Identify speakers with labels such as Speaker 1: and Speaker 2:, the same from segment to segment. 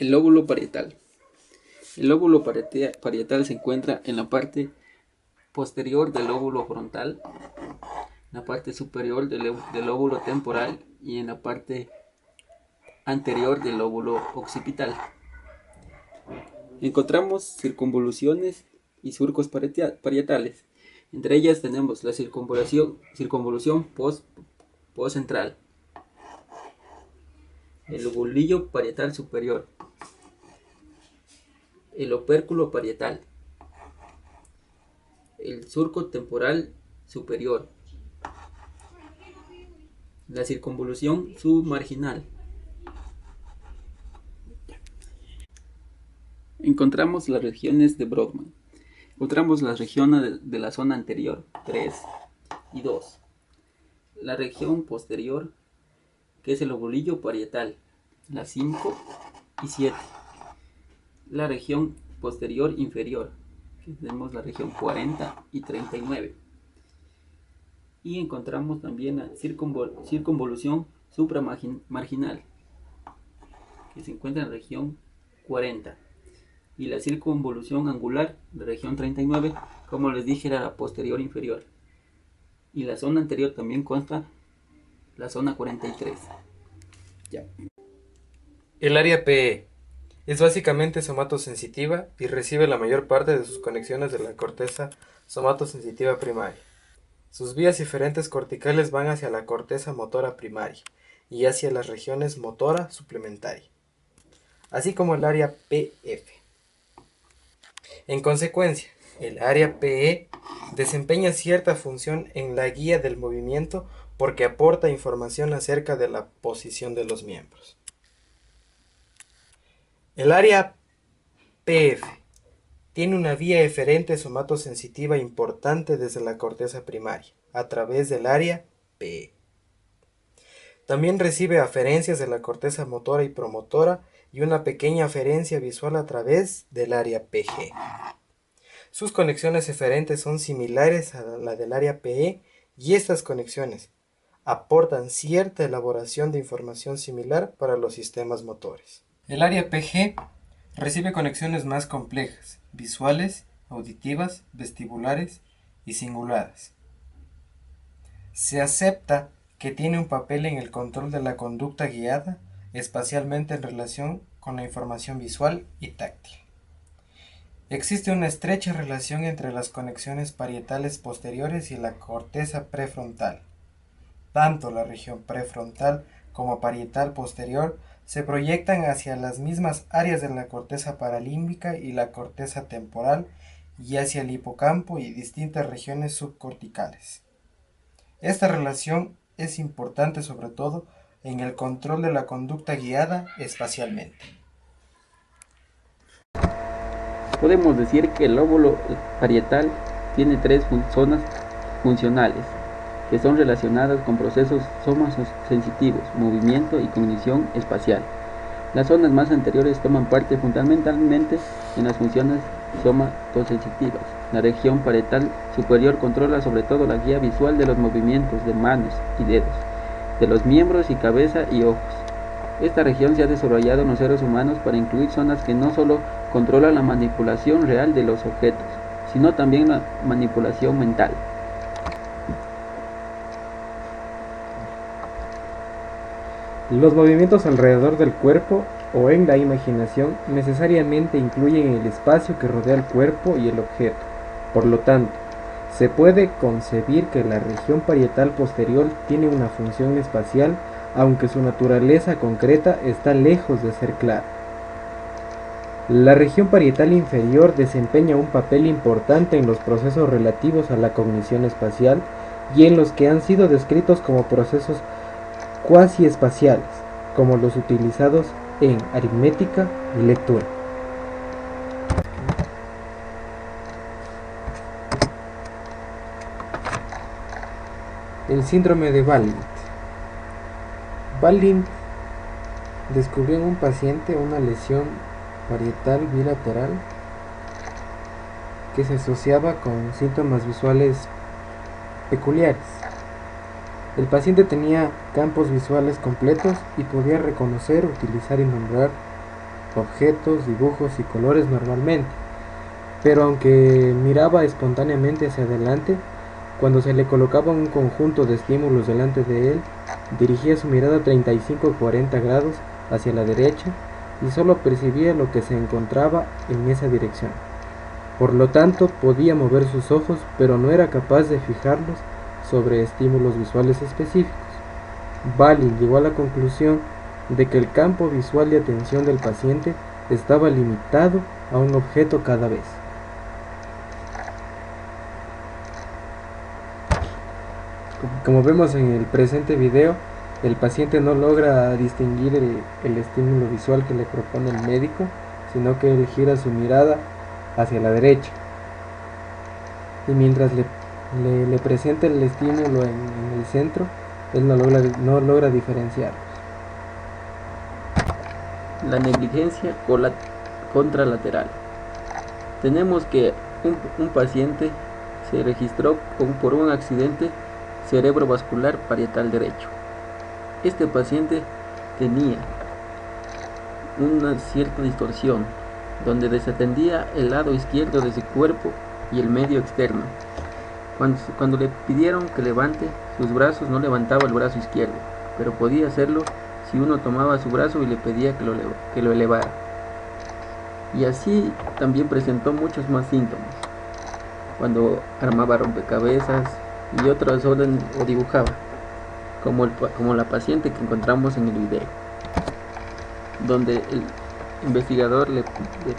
Speaker 1: El lóbulo parietal. El lóbulo parietal se encuentra en la parte posterior del lóbulo frontal, en la parte superior del lóbulo temporal y en la parte anterior del lóbulo occipital. Encontramos circunvoluciones y surcos parietales. Entre ellas tenemos la circunvolución postcentral, el lobulillo parietal superior, el opérculo parietal, el surco temporal superior, la circunvolución submarginal. Encontramos las regiones de Brodmann. Encontramos las regiones de la zona anterior, 3 y 2. La región posterior, que es el lobulillo parietal, la 5 y 7. La región posterior inferior, que tenemos la región 40 y 39. Y encontramos también la circunvolución supramarginal, que se encuentra en la región 40. Y la circunvolución angular de región 39, como les dije, era la posterior inferior. Y la zona anterior también consta la zona 43. Ya.
Speaker 2: El área PE es básicamente somatosensitiva y recibe la mayor parte de sus conexiones de la corteza somatosensitiva primaria. Sus vías eferentes corticales van hacia la corteza motora primaria y hacia las regiones motora suplementaria, así como el área PF. En consecuencia, el área PE desempeña cierta función en la guía del movimiento porque aporta información acerca de la posición de los miembros. El área PF tiene una vía eferente somatosensitiva importante desde la corteza primaria, a través del área PE. También recibe aferencias de la corteza motora y promotora y una pequeña aferencia visual a través del área PG. Sus conexiones eferentes son similares a la del área PE y estas conexiones aportan cierta elaboración de información similar para los sistemas motores. El área PG recibe conexiones más complejas, visuales, auditivas, vestibulares y cinguladas. Se acepta que tiene un papel en el control de la conducta guiada, espacialmente en relación con la información visual y táctil. Existe una estrecha relación entre las conexiones parietales posteriores y la corteza prefrontal. Tanto la región prefrontal como parietal posterior se proyectan hacia las mismas áreas de la corteza paralímbica y la corteza temporal y hacia el hipocampo y distintas regiones subcorticales. Esta relación es importante sobre todo en el control de la conducta guiada espacialmente.
Speaker 1: Podemos decir que el lóbulo parietal tiene 3 zonas funcionales, que son relacionadas con procesos somatosensitivos, movimiento y cognición espacial. Las zonas más anteriores toman parte fundamentalmente en las funciones somatosensitivas. La región parietal superior controla sobre todo la guía visual de los movimientos de manos y dedos, de los miembros y cabeza y ojos. Esta región se ha desarrollado en los seres humanos para incluir zonas que no solo controlan la manipulación real de los objetos, sino también la manipulación mental.
Speaker 3: Los movimientos alrededor del cuerpo o en la imaginación necesariamente incluyen el espacio que rodea el cuerpo y el objeto. Por lo tanto, se puede concebir que la región parietal posterior tiene una función espacial, aunque su naturaleza concreta está lejos de ser clara. La región parietal inferior desempeña un papel importante en los procesos relativos a la cognición espacial y en los que han sido descritos como procesos cuasi espaciales, como los utilizados en aritmética y lectura. El síndrome de Wallin. Wallin descubrió en un paciente una lesión parietal bilateral que se asociaba con síntomas visuales peculiares. El paciente tenía campos visuales completos y podía reconocer, utilizar y nombrar objetos, dibujos y colores normalmente, pero aunque miraba espontáneamente hacia adelante, cuando se le colocaba un conjunto de estímulos delante de él, dirigía su mirada 35 o 40 grados hacia la derecha y solo percibía lo que se encontraba en esa dirección. Por lo tanto, podía mover sus ojos, pero no era capaz de fijarlos sobre estímulos visuales específicos. Balin llegó a la conclusión de que el campo visual de atención del paciente estaba limitado a un objeto cada vez. Como vemos en el presente video, el paciente no logra distinguir el estímulo visual que le propone el médico, sino que él gira su mirada hacia la derecha. Y mientras le presenta el estímulo en el centro, él no logra diferenciarlos.
Speaker 1: La negligencia contralateral. Tenemos que un paciente se registró por un accidente cerebrovascular parietal derecho. Este paciente tenía una cierta distorsión, donde desatendía el lado izquierdo de su cuerpo y el medio externo. Cuando le pidieron que levante sus brazos, no levantaba el brazo izquierdo, pero podía hacerlo si uno tomaba su brazo y le pedía que lo elevara. Y así también presentó muchos más síntomas, cuando armaba rompecabezas y otras órdenes o dibujaba, como la paciente que encontramos en el video, donde el investigador le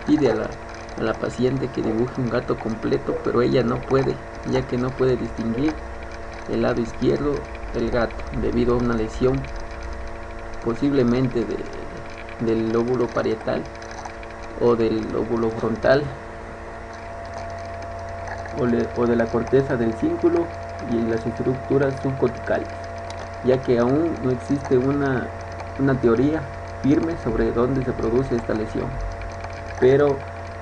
Speaker 1: pide a la paciente que dibuje un gato completo, pero ella no puede, ya que no puede distinguir el lado izquierdo del gato debido a una lesión posiblemente del lóbulo parietal o del lóbulo frontal o de la corteza del cíngulo y las estructuras subcorticales, ya que aún no existe una teoría firme sobre dónde se produce esta lesión, pero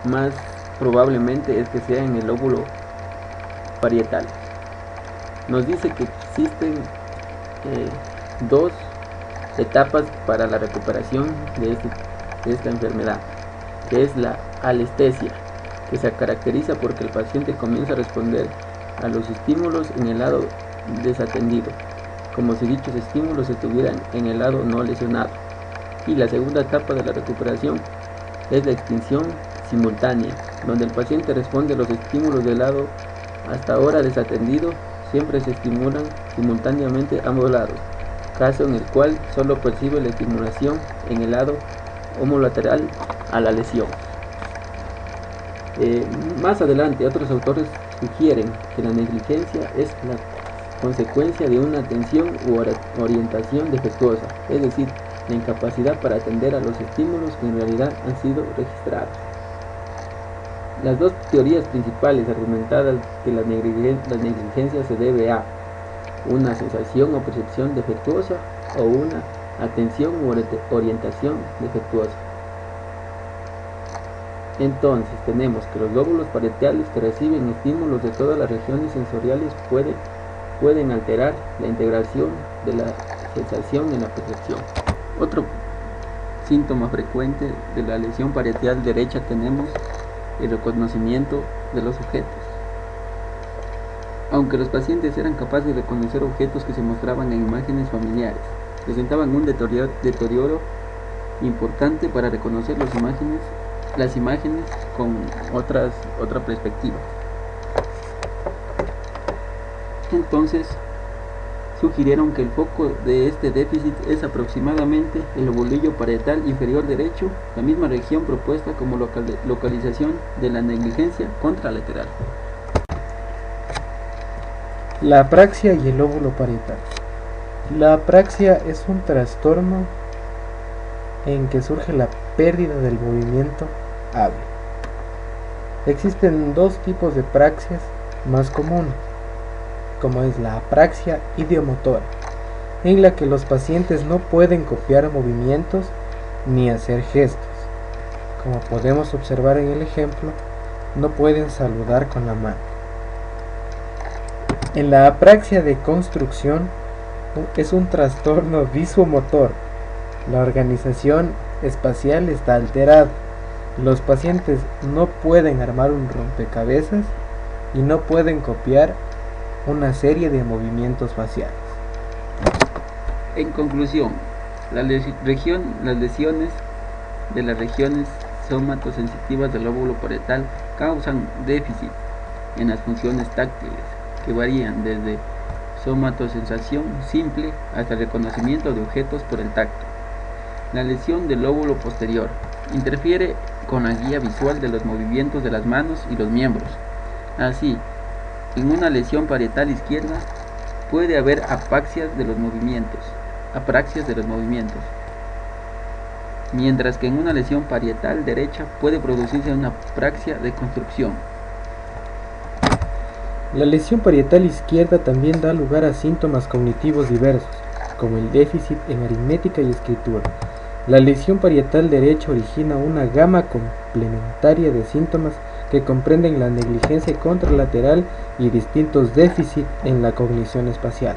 Speaker 1: más probablemente es que sea en el lóbulo parietal. Nos dice que existen dos etapas para la recuperación de esta enfermedad, que es la alestesia, que se caracteriza porque el paciente comienza a responder a los estímulos en el lado desatendido, como si dichos estímulos estuvieran en el lado no lesionado. Y la segunda etapa de la recuperación es la extinción simultánea, donde el paciente responde a los estímulos del lado hasta ahora desatendido, siempre se estimulan simultáneamente ambos lados, caso en el cual solo percibe la estimulación en el lado homolateral a la lesión. Más adelante, otros autores sugieren que la negligencia es la consecuencia de una atención u orientación defectuosa, es decir, la incapacidad para atender a los estímulos que en realidad han sido registrados. Las dos teorías principales argumentadas que la negligencia se debe a una sensación o percepción defectuosa o una atención u orientación defectuosa. Entonces tenemos que los lóbulos parietales que reciben estímulos de todas las regiones sensoriales pueden alterar la integración de la sensación en la percepción. Otro síntoma frecuente de la lesión parietal derecha tenemos el reconocimiento de los objetos. Aunque los pacientes eran capaces de reconocer objetos que se mostraban en imágenes familiares, presentaban un deterioro importante para reconocer las imágenes con otra perspectiva. Entonces sugirieron que el foco de este déficit es aproximadamente el lobulillo parietal inferior derecho, la misma región propuesta como localización de la negligencia contralateral.
Speaker 3: La apraxia y el lóbulo parietal. La apraxia es un trastorno en que surge la pérdida del movimiento hábil. Existen dos tipos de praxias más comunes, como es la apraxia idiomotora, en la que los pacientes no pueden copiar movimientos ni hacer gestos. Como podemos observar en el ejemplo, no pueden saludar con la mano. En la apraxia de construcción es un trastorno visuomotor. La organización espacial está alterado. Los pacientes no pueden armar un rompecabezas y no pueden copiar una serie de movimientos faciales.
Speaker 1: En conclusión, las lesiones de las regiones somatosensitivas del lóbulo parietal causan déficit en las funciones táctiles, que varían desde somatosensación simple hasta el reconocimiento de objetos por el tacto. La lesión del lóbulo posterior interfiere con la guía visual de los movimientos de las manos y los miembros. Así, en una lesión parietal izquierda puede haber apraxias de los movimientos, mientras que en una lesión parietal derecha puede producirse una apraxia de construcción.
Speaker 3: La lesión parietal izquierda también da lugar a síntomas cognitivos diversos, como el déficit en aritmética y escritura. La lesión parietal derecha origina una gama complementaria de síntomas que comprenden la negligencia contralateral y distintos déficits en la cognición espacial.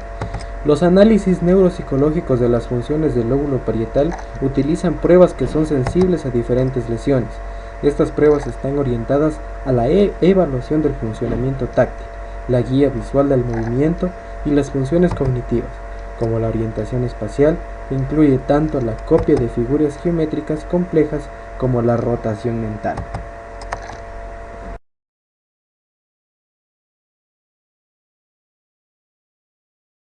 Speaker 3: Los análisis neuropsicológicos de las funciones del lóbulo parietal utilizan pruebas que son sensibles a diferentes lesiones. Estas pruebas están orientadas a la evaluación del funcionamiento táctil, la guía visual del movimiento y las funciones cognitivas, como la orientación espacial, que incluye tanto la copia de figuras geométricas complejas como la rotación mental.